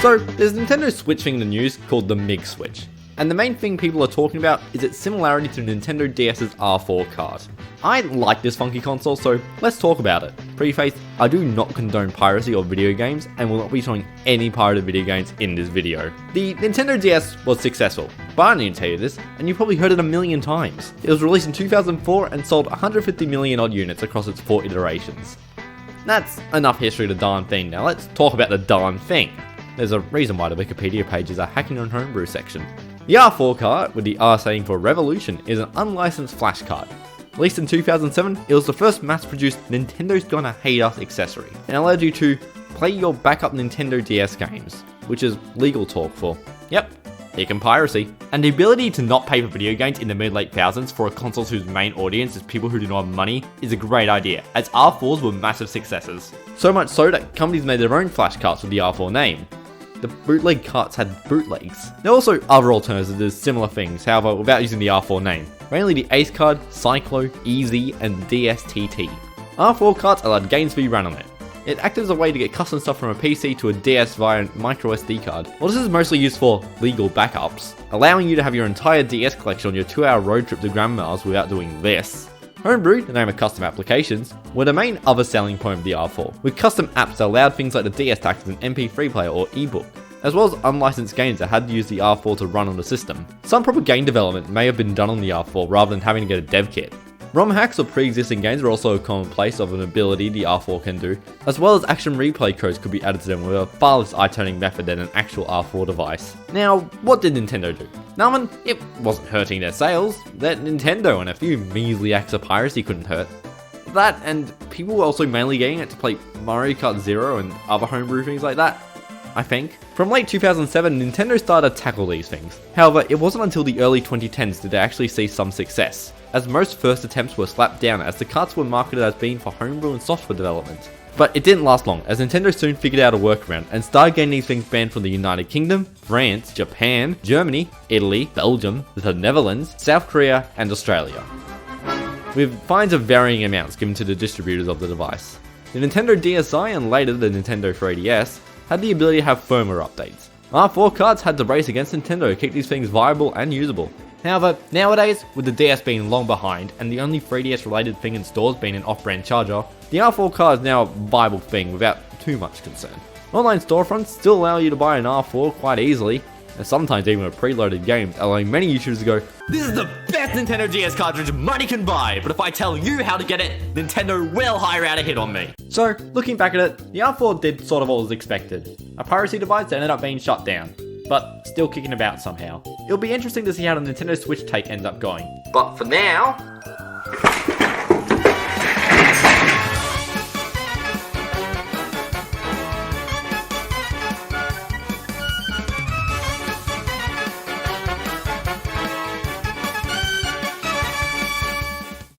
So, there's a Nintendo Switch thing in the news called the MiG Switch. And the main thing people are talking about is its similarity to Nintendo DS's R4 Kart. I like this funky console, so let's talk about it. Preface, I do not condone piracy of video games and will not be showing any pirated video games in this video. The Nintendo DS was successful, but I don't need to tell you this, and you've probably heard it a million times. It was released in 2004 and sold 150 million odd units across its 4 iterations. That's enough history of the darn thing. Now let's talk about the darn thing. There's a reason why the Wikipedia page is a hacking on homebrew section. The R4 Kart, with the R standing for Revolution, is an unlicensed flash kart. Released in 2007, it was the first mass-produced Nintendo's Gonna Hate Us accessory, and allowed you to play your backup Nintendo DS games, which is legal talk for, yep, Hyphen piracy. And the ability to not pay for video games in the mid-late thousands for a console whose main audience is people who do not have money is a great idea, as R4s were massive successes. So much so that companies made their own flash karts with the R4 name. The bootleg karts had bootlegs. There are also other alternatives to similar things, however, without using the R4 name. Mainly the Ace Card, Cyclo, EZ, and DSTT. R4 karts allowed games to be run on it. It acted as a way to get custom stuff from a PC to a DS via a micro SD card. Well, this is mostly used for legal backups, allowing you to have your entire DS collection on your 2-hour road trip to grandma's without doing this. Homebrew, the name of custom applications, were the main other selling point of the R4, with custom apps that allowed things like the DS Tacks as an MP3 player or ebook, as well as unlicensed games that had to use the R4 to run on the system. Some proper game development may have been done on the R4 rather than having to get a dev kit. ROM hacks of pre-existing games are also a commonplace of an ability the R4 can do, as well as action replay codes could be added to them with a far less eye-turning method than an actual R4 device. Now, what did Nintendo do? Now, it wasn't hurting their sales. That Nintendo and a few measly acts of piracy couldn't hurt. That, and people were also mainly getting it to play Mario Kart Zero and other homebrew things like that, I think. From late 2007, Nintendo started to tackle these things. However, it wasn't until the early 2010s did they actually see some success, as most first attempts were slapped down as the carts were marketed as being for homebrew and software development. But it didn't last long, as Nintendo soon figured out a workaround and started getting these things banned from the United Kingdom, France, Japan, Germany, Italy, Belgium, the Netherlands, South Korea, and Australia, with fines of varying amounts given to the distributors of the device. The Nintendo DSi and later the Nintendo 3DS had the ability to have firmware updates. R4 carts had to race against Nintendo to keep these things viable and usable. However, nowadays, with the DS being long behind and the only 3DS related thing in stores being an off-brand charger, the R4 card is now a viable thing without too much concern. Online storefronts still allow you to buy an R4 quite easily, and sometimes even with preloaded games, allowing many YouTubers to go, "This is the best Nintendo DS cartridge money can buy, but if I tell you how to get it, Nintendo will hire out a hit on me." So, looking back at it, the R4 did sort of what was expected. A piracy device that ended up being shut down, but still kicking about somehow. It'll be interesting to see how the Nintendo Switch take ends up going. But for now,